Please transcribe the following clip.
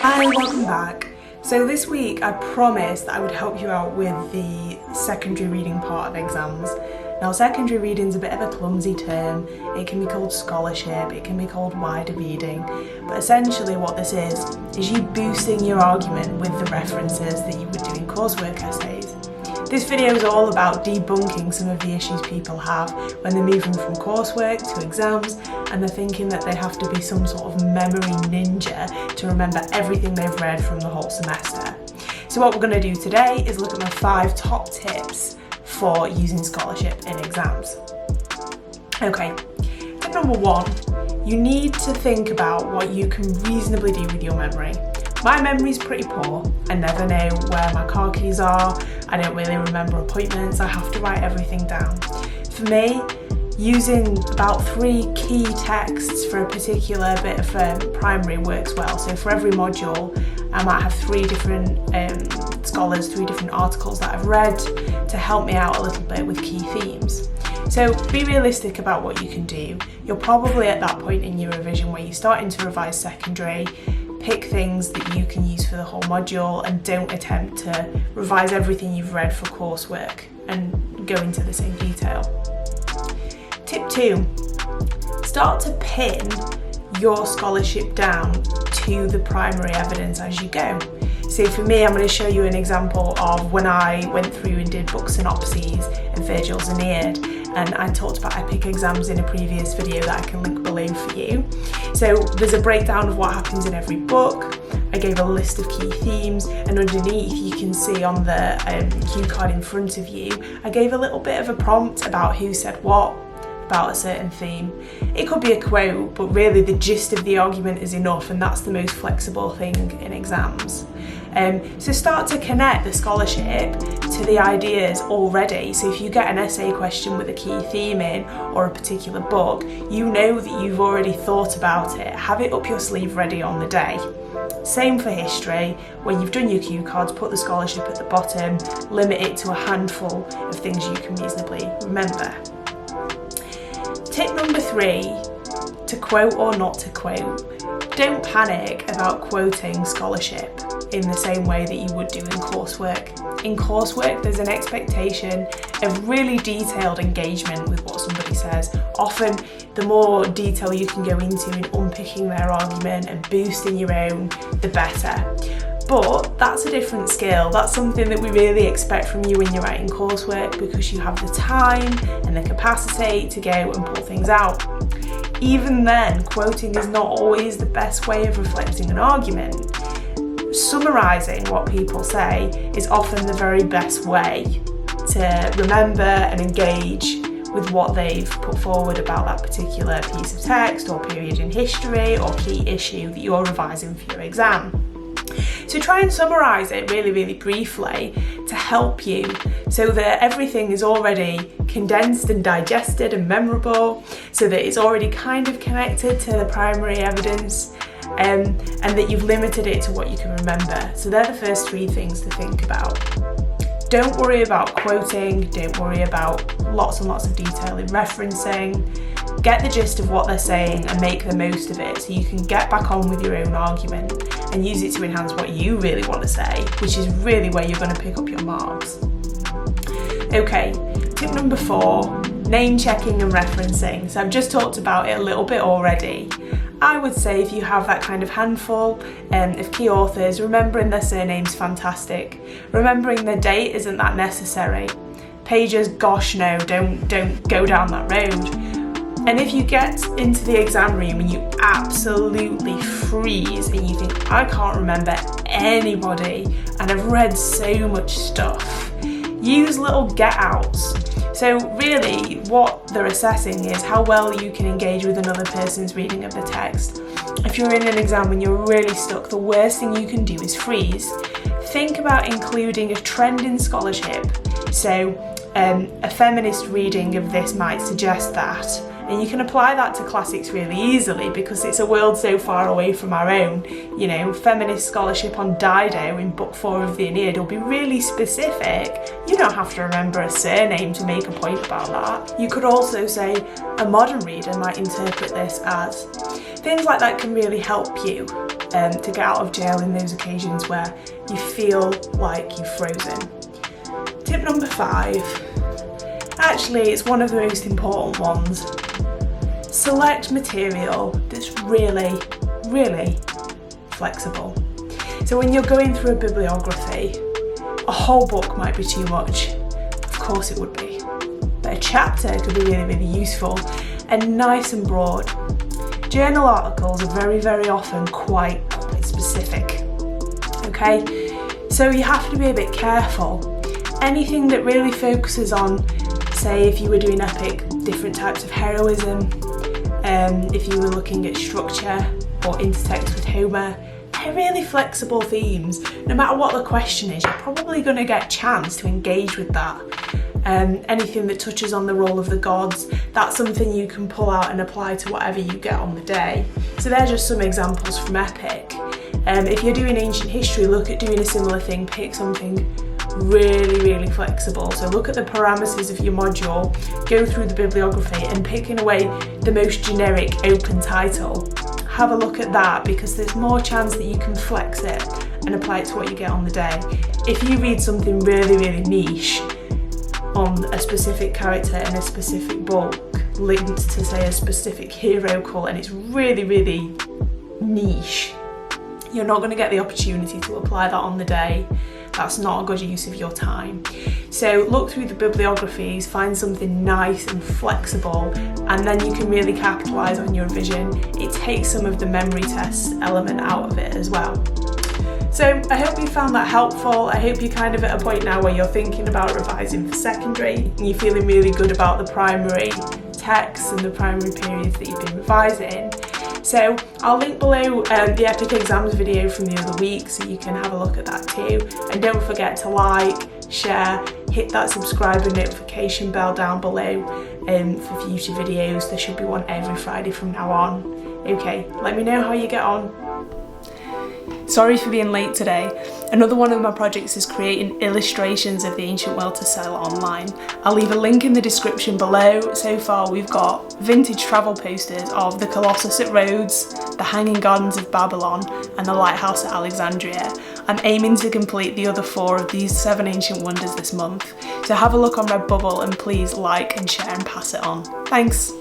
Hi, welcome back. So this week I promised that I would help you out with the secondary reading part of exams. Now, secondary reading is a bit of a clumsy term. It can be called scholarship, it can be called wider reading, but essentially what this is you boosting your argument with the references that you would do in coursework essays. This video is all about debunking some of the issues people have when they're moving from coursework to exams and they're thinking that they have to be some sort of memory ninja to remember everything they've read from the whole semester. So what we're going to do today is look at my 5 top tips for using scholarship in exams. Okay, tip number 1, you need to think about what you can reasonably do with your memory. My memory's pretty poor. I never know where my car keys are, I don't really remember appointments, I have to write everything down. For me, using about 3 key texts for a particular bit of primary works well. So for every module, I might have 3 different scholars, 3 different articles that I've read to help me out a little bit with key themes. So be realistic about what you can do. You're probably at that point in your revision where you're starting to revise secondary. Pick things that you can use for the whole module and don't attempt to revise everything you've read for coursework and go into the same detail. Tip 2, start to pin your scholarship down to the primary evidence as you go. So for me, I'm going to show you an example of when I went through and did book synopses of Virgil's Aeneid, and I talked about epic exams in a previous video that I can link below for you. So there's a breakdown of what happens in every book. I gave a list of key themes, and underneath you can see on the cue card in front of you, I gave a little bit of a prompt about who said what about a certain theme. It could be a quote, but really the gist of the argument is enough, and that's the most flexible thing in exams. So start to connect the scholarship to the ideas already. So if you get an essay question with a key theme in or a particular book, you know that you've already thought about it. Have it up your sleeve ready on the day. Same for history. When you've done your cue cards, put the scholarship at the bottom, limit it to a handful of things you can reasonably remember. Tip number 3, to quote or not to quote. Don't panic about quoting scholarship in the same way that you would do in coursework. In coursework, there's an expectation of really detailed engagement with what somebody says. Often, the more detail you can go into in unpicking their argument and boosting your own, the better. But that's a different skill. That's something that we really expect from you when you're writing coursework, because you have the time and the capacity to go and pull things out. Even then, quoting is not always the best way of reflecting an argument. Summarising what people say is often the very best way to remember and engage with what they've put forward about that particular piece of text or period in history or key issue that you're revising for your exam. So try and summarise it really briefly to help you so that everything is already condensed and digested and memorable, so that it's already kind of connected to the primary evidence, and that you've limited it to what you can remember. So they're the first 3 things to think about. Don't worry about quoting, don't worry about lots and lots of detail in referencing. Get the gist of what they're saying and make the most of it so you can get back on with your own argument and use it to enhance what you really want to say, which is really where you're going to pick up your marks. Okay, tip number 4, name checking and referencing. So I've just talked about it a little bit already. I would say if you have that kind of handful of key authors, remembering their surname's fantastic. Remembering their date isn't that necessary. Pages, gosh no, don't go down that road. And if you get into the exam room and you absolutely freeze and you think, I can't remember anybody and I've read so much stuff, use little get outs. So really what they're assessing is how well you can engage with another person's reading of the text. If you're in an exam and you're really stuck, the worst thing you can do is freeze. Think about including a trend in scholarship. So a feminist reading of this might suggest that. And you can apply that to classics really easily because it's a world so far away from our own. You know, feminist scholarship on Dido in book 4 of the Aeneid will be really specific. You don't have to remember a surname to make a point about that. You could also say a modern reader might interpret this as. Things like that can really help you to get out of jail in those occasions where you feel like you've frozen. Tip number 5, actually it's one of the most important ones. Select material that's really, really flexible. So when you're going through a bibliography, a whole book might be too much. Of course it would be. But a chapter could be really, really useful and nice and broad. Journal articles are very, very often quite specific. Okay? So you have to be a bit careful. Anything that really focuses on, say if you were doing epic, different types of heroism, if you were looking at structure or intertext with Homer, they're really flexible themes. No matter what the question is, you're probably going to get a chance to engage with that. Anything that touches on the role of the gods, that's something you can pull out and apply to whatever you get on the day. So they're just some examples from epic. If you're doing ancient history, look at doing a similar thing. Pick something really, really flexible. So look at the parameters of your module, go through the bibliography and pick in a way the most generic open title. Have a look at that because there's more chance that you can flex it and apply it to what you get on the day. If you read something really, really niche on a specific character in a specific book linked to say a specific hero cult and it's really, really niche, you're not going to get the opportunity to apply that on the day. That's not a good use of your time. So look through the bibliographies, find something nice and flexible, and then you can really capitalise on your revision. It takes some of the memory test element out of it as well. So I hope you found that helpful. I hope you're kind of at a point now where you're thinking about revising for secondary and you're feeling really good about the primary texts and the primary periods that you've been revising. So I'll link below the epic exams video from the other week so you can have a look at that too. And don't forget to like, share, hit that subscribe and notification bell down below for future videos. There should be one every Friday from now on. Okay, let me know how you get on. Sorry for being late today. Another one of my projects is creating illustrations of the ancient world to sell online. I'll leave a link in the description below. So far we've got vintage travel posters of the Colossus at Rhodes, the Hanging Gardens of Babylon and the Lighthouse at Alexandria. I'm aiming to complete the other 4 of these 7 ancient wonders this month. So have a look on Redbubble and please like and share and pass it on. Thanks!